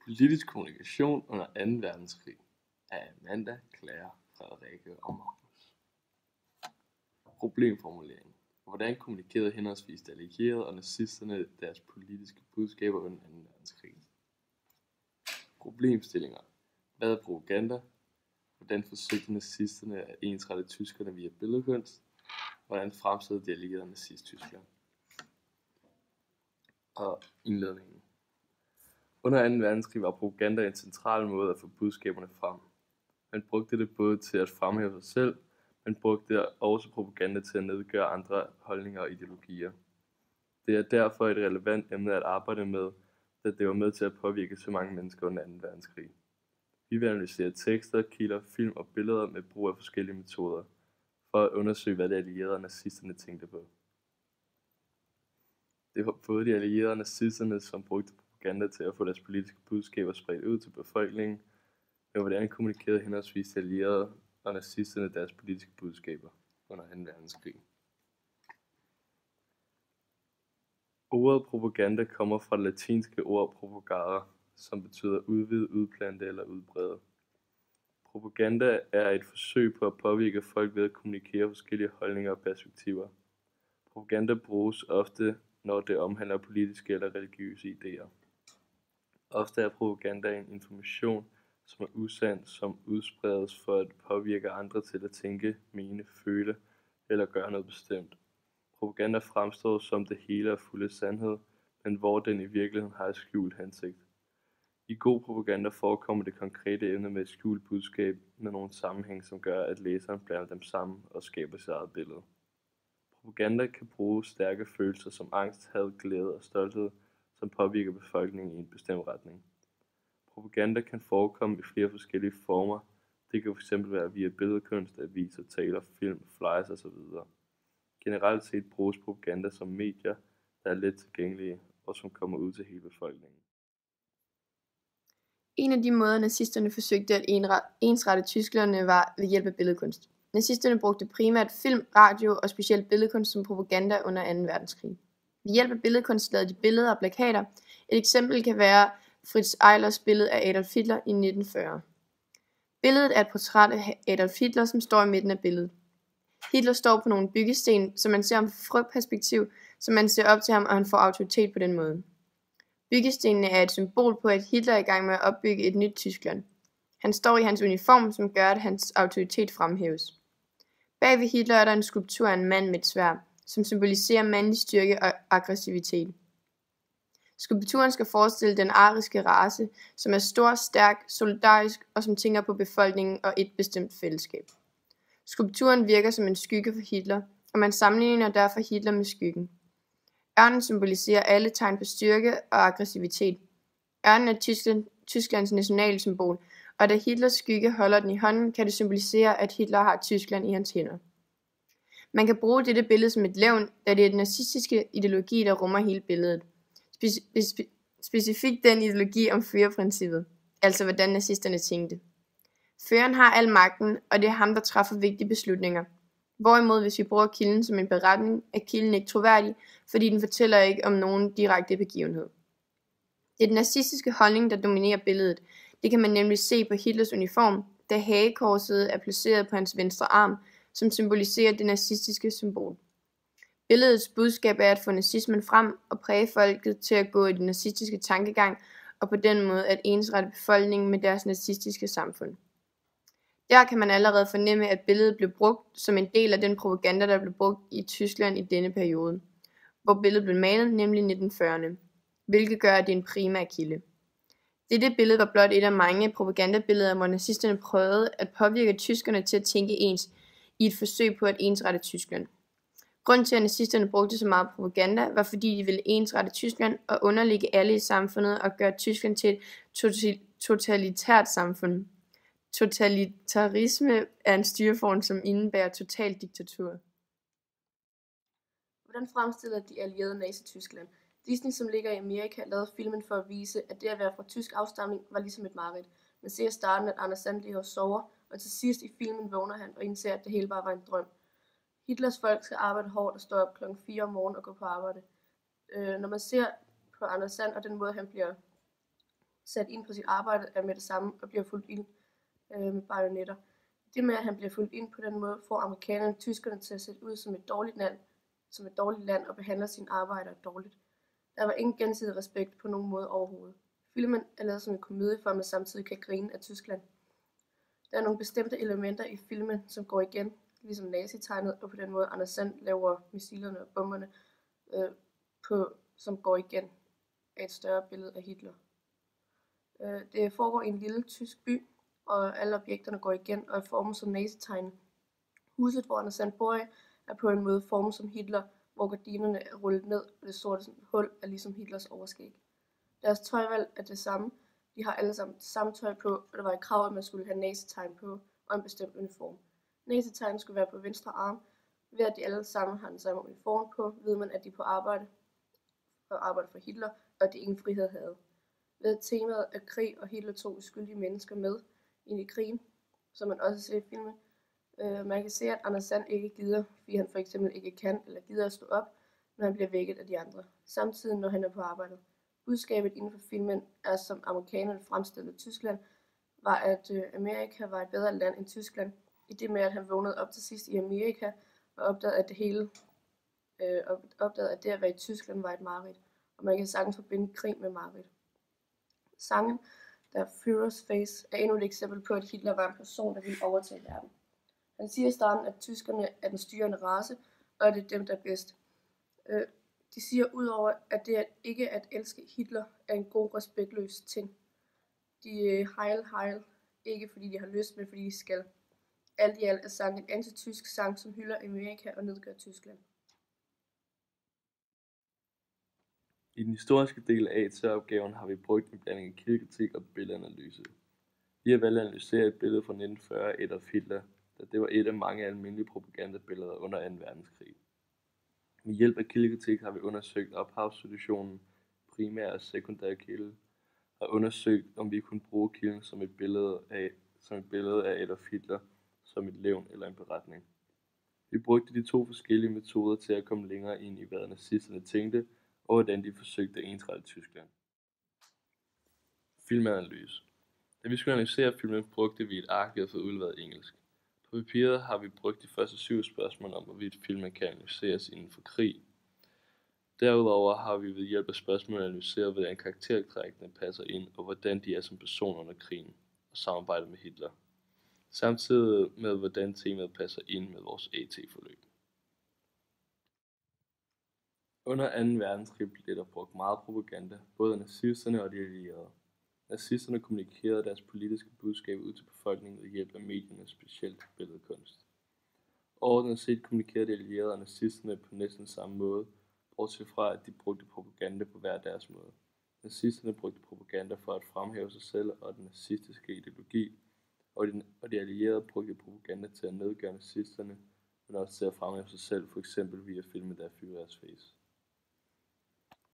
Politisk kommunikation under 2. verdenskrig af Amanda, Claire, Frederikke og Magnus. Problemformulering. Hvordan kommunikerede henholdsvis de allierede og nazisterne deres politiske budskaber under 2. verdenskrig? Problemstillinger. Hvad er propaganda? Hvordan forsøgte nazisterne at ensrette tyskerne via billedkunst? Hvordan fremstillede de allierede nazist-Tyskland? Og indledningen. Under 2. verdenskrig var propaganda en central måde at få budskaberne frem. Man brugte det både til at fremhæve sig selv, men brugte også propaganda til at nedgøre andre holdninger og ideologier. Det er derfor et relevant emne at arbejde med, da det var med til at påvirke så mange mennesker under 2. verdenskrig. Vi vil analysere tekster, kilder, film og billeder med brug af forskellige metoder, for at undersøge, hvad de allierede og nazisterne tænkte på. Det var både de allierede og nazisterne, som brugte propaganda til at få deres politiske budskaber spredt ud til befolkningen, men hvordan kommunikerede henholdsvis de allierede og nazisterne deres politiske budskaber under 2. verdenskrig. Ordet propaganda kommer fra det latinske ord propagare, som betyder udvide, udplante eller udbrede. Propaganda er et forsøg på at påvirke folk ved at kommunikere forskellige holdninger og perspektiver. Propaganda bruges ofte, når det omhandler politiske eller religiøse idéer. Ofte er propaganda en information, som er usand, som udspredes for at påvirke andre til at tænke, mene, føle eller gøre noget bestemt. Propaganda fremstår som det hele og fulde sandhed, men hvor den i virkeligheden har et skjult hensigt. I god propaganda forekommer det konkrete emne med et skjult budskab med nogle sammenhæng, som gør, at læseren blander dem sammen og skaber sit eget billede. Propaganda kan bruge stærke følelser som angst, had, glæde og stolthed, som påvirker befolkningen i en bestemt retning. Propaganda kan forekomme i flere forskellige former. Det kan fx være via billedkunst, aviser, taler, film, flyers osv. Generelt set bruges propaganda som medier, der er let tilgængelige og som kommer ud til hele befolkningen. En af de måder, nazisterne forsøgte at ensrette tyskerne var ved hjælp af billedkunst. Nazisterne brugte primært film, radio og specielt billedkunst som propaganda under 2. verdenskrig. Ved hjælp af billedkunst lavede de billeder og plakater. Et eksempel kan være Fritz Eilers billede af Adolf Hitler i 1940. Billedet er et portræt af Adolf Hitler, som står i midten af billedet. Hitler står på nogle byggesten, som man ser ham fra frygtperspektiv, så man ser op til ham, og han får autoritet på den måde. Byggestenene er et symbol på, at Hitler er i gang med at opbygge et nyt Tyskland. Han står i hans uniform, som gør, at hans autoritet fremhæves. Bag ved Hitler er der en skulptur af en mand med et sværd, som symboliserer mandlig styrke og aggressivitet. Skulpturen skal forestille den ariske race, som er stor, stærk, solidarisk og som tænker på befolkningen og et bestemt fællesskab. Skulpturen virker som en skygge for Hitler, og man sammenligner derfor Hitler med skyggen. Ørnen symboliserer alle tegn på styrke og aggressivitet. Ørnen er Tysklands nationalsymbol, og da Hitlers skygge holder den i hånden, kan det symbolisere, at Hitler har Tyskland i hans hænder. Man kan bruge dette billede som et levn, da det er den nazistiske ideologi, der rummer hele billedet. Specifikt den ideologi om førerprincippet, altså hvordan nazisterne tænkte. Føreren har al magten, og det er ham, der træffer vigtige beslutninger. Hvorimod, hvis vi bruger kilden som en beretning, er kilden ikke troværdig, fordi den fortæller ikke om nogen direkte begivenhed. Det er den nazistiske holdning, der dominerer billedet. Det kan man nemlig se på Hitlers uniform, da hagekorset er placeret på hans venstre arm, som symboliserer det nazistiske symbol. Billedets budskab er at få nazismen frem og præge folket til at gå i den nazistiske tankegang, og på den måde at ensrette befolkningen med deres nazistiske samfund. Der kan man allerede fornemme, at billedet blev brugt som en del af den propaganda, der blev brugt i Tyskland i denne periode, hvor billedet blev malet, nemlig 1940'erne, hvilket gør, at det er en primær kilde. Dette billede var blot et af mange propagandabilleder, hvor nazisterne prøvede at påvirke tyskerne til at tænke ens i et forsøg på at ensrette Tyskland. Grunden til, at nazisterne brugte så meget propaganda, var fordi de ville ensrette Tyskland og underlægge alle i samfundet og gøre Tyskland til et totalitært samfund. Totalitarisme er en styreform, som indebærer total diktatur. Hvordan fremstiller de allierede Nazi-Tyskland? Disney, som ligger i Amerika, lavede filmen for at vise, at det at være fra tysk afstamning var ligesom et mareridt. Man ser i starten, at Anders Sand ligger og sover, og til sidst i filmen vågner han og indser, at det hele bare var en drøm. Hitlers folk skal arbejde hårdt og stå op kl. 4 om morgenen og gå på arbejde. Når man ser på Anders Sand og den måde, han bliver sat ind på sit arbejde er med det samme og bliver fulgt ind med bajonetter. Det med, at han bliver fulgt ind på den måde, får amerikanerne tyskerne til at se ud som et dårligt land og behandler sine arbejdere dårligt. Der var ingen gensidig respekt på nogen måde overhovedet. Filmen er lavet som en komedie, for at man samtidig kan grine af Tyskland. Der er nogle bestemte elementer i filmen, som går igen, ligesom nazitegnet, og på den måde Anders Sand laver missilerne og bomberne, som går igen af et større billede af Hitler. Det foregår i en lille tysk by, og alle objekterne går igen og er formet som nazitegnet. Huset, hvor Anders Sand bor i, er på en måde formet som Hitler, hvor gardinerne er rullet ned, og det sorte hul er ligesom Hitlers overskæg. Deres tøjvalg er det samme. De har alle sammen samme tøj på, og der var et krav, at man skulle have nazitegn på og en bestemt uniform. Nazitegn skulle være på venstre arm. Ved at de alle sammen har den samme uniform på, ved man, at de er på arbejde for Hitler, og at de ingen frihed havde. Ved temaet af krig og Hitler tog uskyldige mennesker med ind i krigen, som man også ser i filmen. Man kan se, at Anders Sand ikke gider, fordi han for eksempel ikke kan eller gider at stå op, når han bliver vækket af de andre, samtidig når han er på arbejde. Budskabet inden for filmen er, som amerikanerne fremstillede Tyskland, var, at Amerika var et bedre land end Tyskland, i det med, at han vågnede op til sidst i Amerika og opdagede, at det at være i Tyskland var et mareridt, og man kan sagtens forbinde krig med mareridt. Sangen, der Führer's Face, er endnu et eksempel på, at Hitler var en person, der ville overtage verden. Han siger i starten, at tyskerne er den styrende race, og at det er dem, der er bedst. De siger udover, at det ikke at elske Hitler er en god, respektløs ting. De heil, ikke fordi de har lyst, men fordi de skal. Alt i alt er sangen en antitysk sang, som hylder Amerika og nedgør Tyskland. I den historiske del af AT-opgaven har vi brugt en blanding af kildekritik og billedanalyse. Vi har valgt at analysere et billede fra 1940 af Adolf Hitler, da det var et af mange almindelige propagandabilleder under 2. verdenskrig. Med hjælp af kildekritik har vi undersøgt ophavssituationen, primær og sekundær kilde, og undersøgt, om vi kunne bruge kilden som et billede af Adolf Hitler som et levn eller en beretning. Vi brugte de 2 forskellige metoder til at komme længere ind i, hvad nazisterne tænkte, og hvordan de forsøgte at ensrette Tyskland. Filmanalyse. Da vi skulle analysere filmen, brugte vi et ark, vi havde fået udleveret engelsk. På papiret har vi brugt de første 7 spørgsmål om, hvorvidt filmen kan analyseres inden for krig. Derudover har vi ved hjælp af spørgsmål analyseret, hvordan karaktertrækkene passer ind, og hvordan de er som personer under krigen og samarbejdet med Hitler. Samtidig med, hvordan temaet passer ind med vores AT-forløb. Under 2. verdenskrig blev der brugt meget propaganda, både af nazisterne og de allierede. Nazisterne kommunikerede deres politiske budskab ud til befolkningen ved hjælp af medierne, specielt billedkunst. Overordnet set kommunikerede de allierede og nazisterne på næsten samme måde, bortset fra at de brugte propaganda på hver deres måde. Nazisterne brugte propaganda for at fremhæve sig selv og den nazistiske ideologi, og de allierede brugte propaganda til at nedgøre nazisterne, men også til at fremhæve sig selv, f.eks. via filmen der Führer's Face.